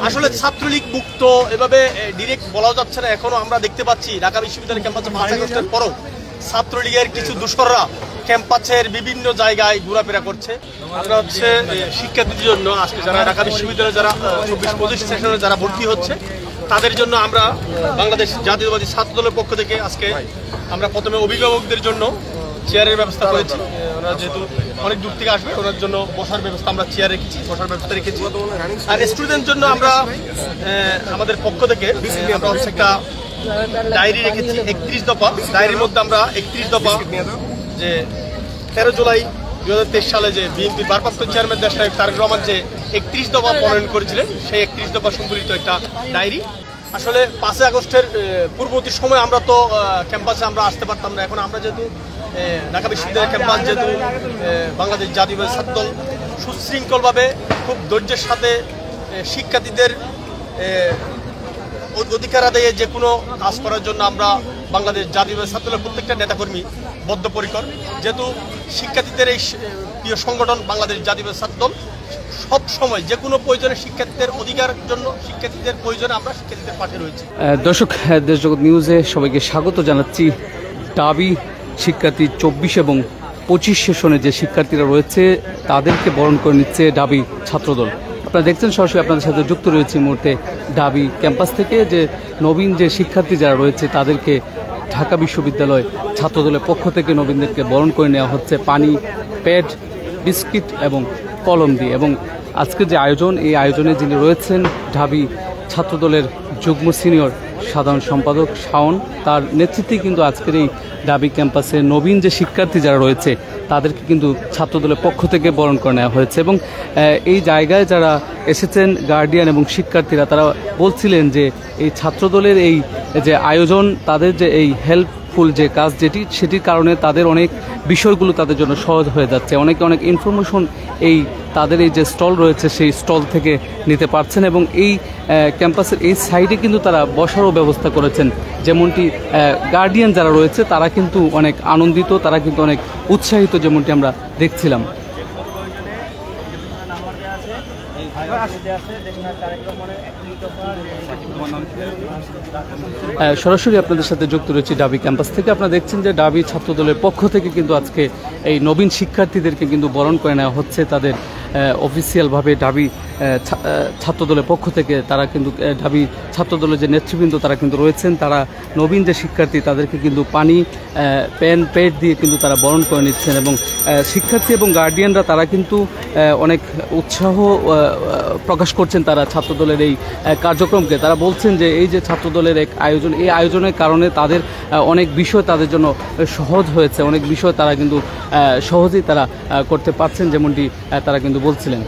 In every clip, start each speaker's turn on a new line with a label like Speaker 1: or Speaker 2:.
Speaker 1: আসলে ছাত্রলীগ মুক্ত এভাবে ডিরেক্ট বলা যাচ্ছে না। এখনো আমরা দেখতে পাচ্ছি ঢাকা বিশ্ববিদ্যালয়ের ক্যাম্পাসে 5 আগস্টের পরও ছাত্রলীগের কিছু দোসররা ক্যাম্পাসের বিভিন্ন জায়গায় ঘোরাফেরা করছে। আমরা হচ্ছে শিক্ষার্থীদের জন্য আজকে যারা ঢাকা বিশ্ববিদ্যালয়ে যারা 24-25 সেশনে যারা ভর্তি হচ্ছে তাদের জন্য আমরা বাংলাদেশ জাতীয়তাবাদী ছাত্রদলের পক্ষ থেকে আজকে আমরা প্রথমে অভিভাবকদের জন্য চেয়ারের ব্যবস্থা করেছি। ওনারা যেহেতু অনেক দূর থেকে আসবে ওনার জন্য বসার ব্যবস্থা আমরা চেয়ার রেখেছি, বসার ব্যবস্থা রেখেছি। আর স্টুডেন্টের জন্য আমরা আমাদের পক্ষ থেকে আমরা হচ্ছে একটা ডায়েরি রেখেছি 31 দফা। ডায়েরির মধ্যে আমরা 31 দফা যে 13 জুলাই 2023 সালে যে বিএনপির ভারপ্রাপ্ত চেয়ারম্যান দেশ নায়ক তারেক রহমান যে 31 দফা প্রণয়ন করেছিলেন সেই 31 দফা সংবলিত একটা ডায়েরি। আসলে 5 আগস্টের পূর্ববর্তী সময় আমরা তো ক্যাম্পাসে আমরা আসতে পারতাম না। এখন আমরা যেহেতু ঢাকা বিশ্ববিদ্যালয়ের ক্যাম্পাস যেহেতু বাংলাদেশ জাতীয়তাবাদী ছাত্রদল সুশৃঙ্খলভাবে খুব ধৈর্যের সাথে শিক্ষার্থীদের অধিকার আদায়ে যে কোনো কাজ করার জন্য আমরা বাংলাদেশ জাতীয়তাবাদী ছাত্রদলের প্রত্যেকটা নেতাকর্মী বদ্ধপরিকর। যেহেতু শিক্ষার্থীদের এই প্রিয় সংগঠন বাংলাদেশ জাতীয়তাবাদী ছাত্রদল সব সময় যে কোনো প্রয়োজনে শিক্ষার্থীদের অধিকারের জন্য শিক্ষার্থীদের প্রয়োজনে আমরা শিক্ষার্থীদের পাশে রয়েছি।
Speaker 2: দর্শক, দেশজগৎ নিউজে সবাইকে স্বাগত জানাচ্ছি। ডাবি শিক্ষার্থী 24 এবং 25 সেশনে যে শিক্ষার্থীরা রয়েছে তাদেরকে বরণ করে নিচ্ছে ডাবি ছাত্রদল। আপনারা দেখছেন সরাসরি আপনাদের সাথে যুক্ত রয়েছে এই মুহূর্তে ডাবি ক্যাম্পাস থেকে যে নবীন যে শিক্ষার্থী যারা রয়েছে তাদেরকে ঢাকা বিশ্ববিদ্যালয় ছাত্রদলের পক্ষ থেকে নবীনদেরকে বরণ করে নেওয়া হচ্ছে পানি, প্যাড, বিস্কিট এবং কলম দিয়ে। এবং আজকে যে আয়োজন, এই আয়োজনে যিনি রয়েছেন ঢাবি ছাত্রদলের যুগ্ম সিনিয়র সাধারণ সম্পাদক শাওন, তার নেতৃত্বেই কিন্তু আজকের এই ডাবি ক্যাম্পাসে নবীন যে শিক্ষার্থী যারা রয়েছে তাদেরকে কিন্তু ছাত্রদলের পক্ষ থেকে বরণ করে নেওয়া হয়েছে। এবং এই জায়গায় যারা এসেছেন গার্ডিয়ান এবং শিক্ষার্থীরা তারা বলছিলেন যে এই ছাত্রদলের এই যে আয়োজন, তাদের যে এই হেল্পফুল যে কাজ সেটির কারণে তাদের অনেক বিষয়গুলো তাদের জন্য সহজ হয়ে যাচ্ছে। অনেক ইনফরমেশন এই তাদের এই যে স্টল রয়েছে সেই স্টল থেকে নিতে পারছেন। এবং এই ক্যাম্পাসের এই সাইডে কিন্তু তারা বসারও ব্যবস্থা করেছেন। যেমনটি গার্ডিয়ান যারা রয়েছে তারা কিন্তু অনেক আনন্দিত, তারা কিন্তু অনেক উৎসাহিত, যেমনটি আমরা দেখছিলাম। সরাসরি আপনাদের সাথে যুক্ত রয়েছে ডাবি ক্যাম্পাস থেকে। আপনারা দেখছেন যে ডাবি ছাত্রদলের পক্ষ থেকে কিন্তু আজকে এই নবীন শিক্ষার্থীদেরকে কিন্তু বরণ করে নেওয়া হচ্ছে। তাদের অফিসিয়ালভাবে ডাবি ছাত্রদলের পক্ষ থেকে তারা কিন্তু ডাবি ছাত্রদলের যে নেতৃবৃন্দ তারা কিন্তু রয়েছেন, তারা নবীন যে শিক্ষার্থী তাদেরকে কিন্তু পানি, পেন, প্যাড দিয়ে কিন্তু তারা বরণ করে নিচ্ছেন। এবং শিক্ষার্থী এবং গার্ডিয়ানরা তারা কিন্তু অনেক উৎসাহ প্রকাশ করছেন তারা ছাত্রদলের এই কার্যক্রমকে। তারা বলছেন যে এই যে ছাত্রদলের এক আয়োজন, এই আয়োজনের কারণে তাদের অনেক বিষয় তাদের জন্য সহজ হয়েছে, অনেক বিষয় তারা কিন্তু সহজেই তারা করতে পারছেন, যেমনটি তারা কিন্তু বলছিলেন।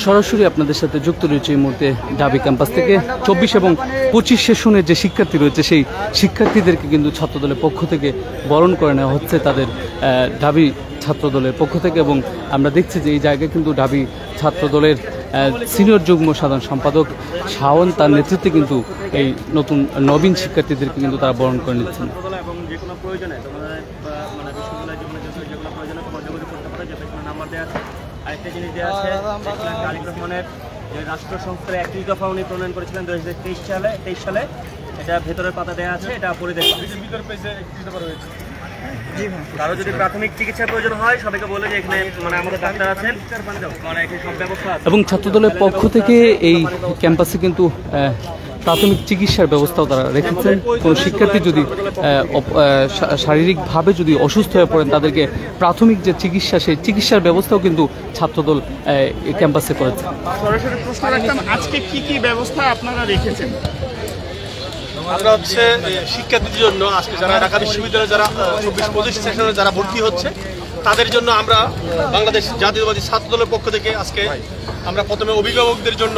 Speaker 2: সরাসরি আপনাদের সাথে যুক্ত রয়েছে এই মুহূর্তে ডাবি ক্যাম্পাস থেকে 24 এবং 25 সেশনের যে শিক্ষার্থী রয়েছে সেই শিক্ষার্থীদেরকে কিন্তু ছাত্রদলের পক্ষ থেকে বরণ করে নেওয়া হচ্ছে তাদের ডাবি ছাত্রদলের পক্ষ থেকে। এবং আমরা দেখছি যে এই জায়গায় কিন্তু ডাবি ছাত্রদলের সিনিয়র যুগ্ম সাধারণ সম্পাদক শাওন, তার নেতৃত্বে কিন্তু এই নতুন নবীন শিক্ষার্থীদেরকে কিন্তু তারা বরণ করে নিচ্ছেন।
Speaker 3: এবং যে কোনো প্রয়োজনে তোমাদের মানে বিশ্ববিদ্যালয়ের জীবনে যে কোনো প্রয়োজনে তোমরা যোগাযোগ করতে পারো, যে পেছনে নাম্বার দেওয়া আছে। আরেকটা জিনিস দেওয়া আছে, তারেক রহমানের যে রাষ্ট্র সংস্কারে 31 দফা উনি প্রণয়ন করেছিলেন 2023 সালে, এটা ভেতরের পাতা দেওয়া আছে, এটা পড়ে দেখুন। ভিতর পেজে 31 দফা রয়েছে। কারো যদি প্রাথমিক চিকিৎসার প্রয়োজন হয় সবাইকে বলে যে এখানে মানে আমাদের ডাক্তার আছেন, মানে এখানে সব ব্যবস্থা আছে।
Speaker 2: এবং ছাত্রদলের পক্ষ থেকে এই ক্যাম্পাসে কিন্তু প্রাথমিক চিকিৎসার ব্যবস্থাও তারা রেখেছেন। কোনো শিক্ষার্থী যদি শারীরিকভাবে যদি অসুস্থ হয়ে পড়েন তাদেরকে প্রাথমিক যে চিকিৎসা, সেই চিকিৎসার ব্যবস্থাও কিন্তু ছাত্রদল এই ক্যাম্পাসে করেছে।
Speaker 4: সরাসরি প্রশ্ন রাখতাম, আজকে কি ব্যবস্থা আপনারা রেখেছেন?
Speaker 1: আমরা হচ্ছে শিক্ষার্থীদের জন্য আজকে যারা ঢাকা বিশ্ববিদ্যালয়ে যারা 24-25 সেশনে যারা ভর্তি হচ্ছে তাদের জন্য আমরা বাংলাদেশ জাতীয়তাবাদী ছাত্রদলের পক্ষ থেকে আজকে আমরা প্রথমে অভিভাবকদের জন্য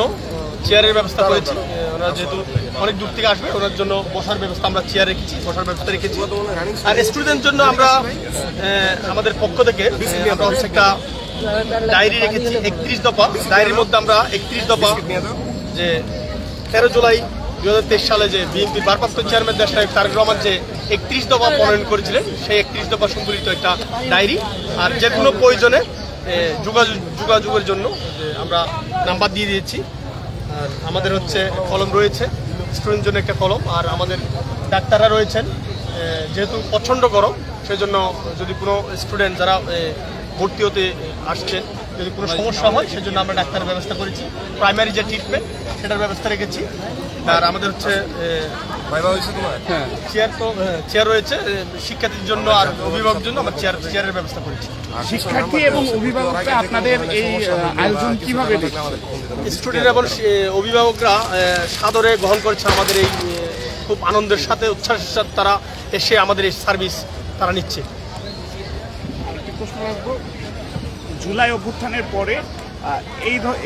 Speaker 1: চেয়ারের ব্যবস্থা করেছি। ওনারা যেহেতু অনেক দূর থেকে আসবে ওনার জন্য বসার ব্যবস্থা আমরা চেয়ার রেখেছি, বসার ব্যবস্থা রেখেছি। আর স্টুডেন্টের জন্য আমরা আমাদের পক্ষ থেকে আমরা হচ্ছে একটা ডায়েরি রেখেছি 31 দফা। ডায়েরির মধ্যে আমরা 31 দফা যে 13 জুলাই 2023 সালে যে বিএনপির ভারপ্রাপ্ত চেয়ারম্যান দেশ নায়ক তারেক রহমান যে 31 দফা প্রণয়ন করেছিলেন, সেই 31 দফা সম্বলিত একটা ডায়েরি। আর যে কোনো প্রয়োজনে যোগাযোগের জন্য আমরা নাম্বার দিয়ে দিয়েছি। আর আমাদের হচ্ছে কলম রয়েছে, স্টুডেন্টের জন্য একটা কলম, আর আমাদের ডাক্তাররা রয়েছেন। যেহেতু প্রচণ্ড গরম, সেজন্য যদি কোনো স্টুডেন্ট যারা ভর্তি হতে আসছেন যদি কোনো সমস্যা হয়, সেজন্য আমরা ডাক্তারের ব্যবস্থা করেছি। প্রাইমারি যে ট্রিটমেন্ট সেটার ব্যবস্থা রেখেছি। আর আমাদের হচ্ছে চেয়ার রয়েছে শিক্ষার্থীর জন্য আর অভিভাবকের জন্য আমরা চেয়ারের ব্যবস্থা করেছি।
Speaker 4: শিক্ষার্থী এবং অভিভাবকরা আপনাদের এই আয়োজন কিভাবে দেখেন?
Speaker 1: স্টুডেন্ট এবং অভিভাবকরা সাদরে গ্রহণ করেছে আমাদের এই খুব আনন্দের সাথে, উচ্ছ্বাসের সাথে তারা এসে আমাদের এই সার্ভিস তারা নিচ্ছে।
Speaker 4: জুলাই অভ্যুত্থানের পরে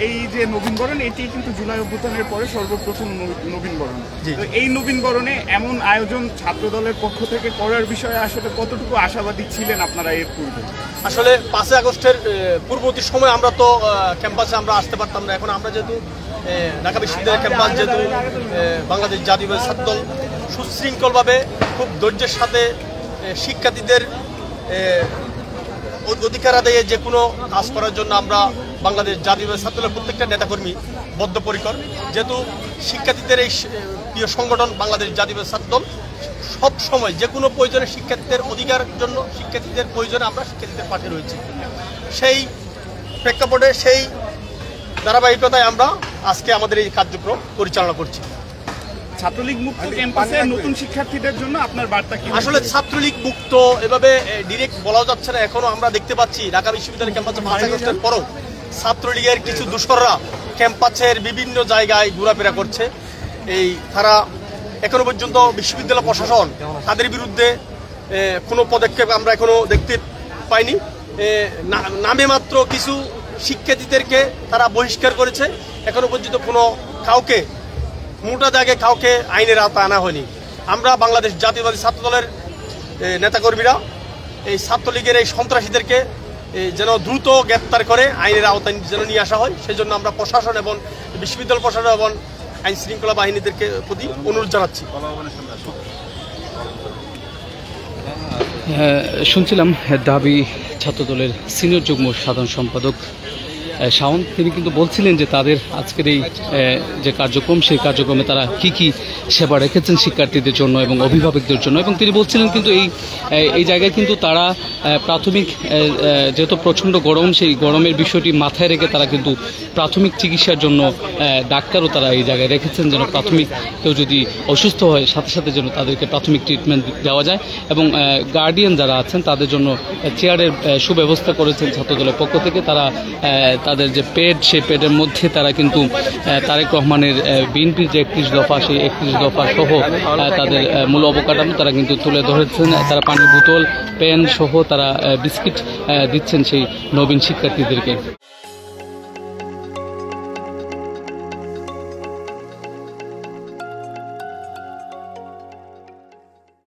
Speaker 4: এই যে নবীনবরণ, এটি কিন্তু জুলাই অভ্যুত্থানের পরে সর্বপ্রথম নবীনবরণ। তো এই নবীনবরণে এমন আয়োজন ছাত্রদলের পক্ষ থেকে করার বিষয়ে আসলে কতটুকু আশাবাদী ছিলেন আপনারা এর পূর্বে?
Speaker 1: আসলে 5 আগস্টের পূর্ববর্তী সময় আমরা তো ক্যাম্পাসে আমরা আসতে পারতাম না। এখন আমরা যেহেতু ঢাকা বিশ্ববিদ্যালয়ের ক্যাম্পাস, যেহেতু বাংলাদেশ জাতীয়তাবাদী ছাত্রদল সুশৃঙ্খলভাবে খুব ধৈর্যের সাথে শিক্ষার্থীদের অধিকার আদায়ে যে কোনো কাজ করার জন্য আমরা বাংলাদেশ জাতীয়তাবাদী ছাত্রদলের প্রত্যেকটা নেতাকর্মী বদ্ধপরিকর। যেহেতু শিক্ষার্থীদের এই প্রিয় সংগঠন বাংলাদেশ জাতীয়তাবাদী ছাত্রদল সব সময় যে কোনো প্রয়োজনে শিক্ষার্থীদের অধিকারের জন্য, শিক্ষার্থীদের প্রয়োজনে আমরা শিক্ষার্থীদের পাশে রয়েছি। সেই প্রেক্ষাপটে সেই ধারাবাহিকতায় আমরা আজকে আমাদের এই কার্যক্রম পরিচালনা করছি।
Speaker 4: ছাত্রলীগ মুক্ত ক্যাম্পাসে নতুন শিক্ষার্থীদের জন্য আপনার বার্তা কি?
Speaker 1: আসলে ছাত্রলীগ মুক্ত এভাবে ডিরেক্ট বলা যাচ্ছে না। এখনো আমরা দেখতে পাচ্ছি ঢাকা বিশ্ববিদ্যালয়ের ক্যাম্পাসে 5 আগস্টের পরও ছাত্রলীগের কিছু দোসররা ক্যাম্পাসের বিভিন্ন জায়গায় ঘোরাফেরা করছে। তারা এখনো পর্যন্ত বিশ্ববিদ্যালয় প্রশাসন তাদের বিরুদ্ধে কোনো পদক্ষেপ আমরা এখনো দেখতে পাইনি। নামে মাত্র কিছু শিক্ষার্থীদেরকে তারা বহিষ্কার করেছে। এখনো পর্যন্ত কোনো কাউকে মোটা দাগে কাউকে আইনের আওতায় আনা হয়নি। আমরা বাংলাদেশ জাতীয়তাবাদী ছাত্রদলের নেতাকর্মীরা এই ছাত্রলীগের এই সন্ত্রাসীদেরকে যেন দ্রুত গ্রেপ্তার করে আইনের আওতায় যেন নিয়ে আসা হয়, সেজন্য আমরা প্রশাসন এবং বিশ্ববিদ্যালয় প্রশাসন এবং আইন শৃঙ্খলা বাহিনীদেরকে প্রতি অনুরোধ জানাচ্ছি।
Speaker 2: শুনছিলাম দাবি ছাত্রদলের সিনিয়র যুগ্ম সাধারণ সম্পাদক শাওন, তিনি কিন্তু বলছিলেন যে তাদের আজকের এই যে কার্যক্রম, সেই কার্যক্রমে তারা কি সেবা রেখেছেন শিক্ষার্থীদের জন্য এবং অভিভাবকদের জন্য। এবং তিনি বলছিলেন কিন্তু এই জায়গায় কিন্তু তারা প্রাথমিক, যেহেতু প্রচণ্ড গরম, সেই গরমের বিষয়টি মাথায় রেখে তারা কিন্তু প্রাথমিক চিকিৎসার জন্য ডাক্তারও তারা এই জায়গায় রেখেছেন, যেন প্রাথমিক কেউ যদি অসুস্থ হয় সাথে সাথে যেন তাদেরকে প্রাথমিক ট্রিটমেন্ট দেওয়া যায়। এবং গার্ডিয়ান যারা আছেন তাদের জন্য চেয়ারের সুব্যবস্থা করেছেন ছাত্রদলের পক্ষ থেকে। তারা তাদের যে পেড, সেই পেডের মধ্যে তারা কিন্তু তারেক রহমানের বিএনপির যে 31 দফা, সেই 31 দফা সহ তাদের মূল অবকাঠামো তারা কিন্তু তুলে ধরেছেন। তারা পানির বোতল, পেন সহ তারা বিস্কিট দিচ্ছেন সেই নবীন শিক্ষার্থীদেরকে।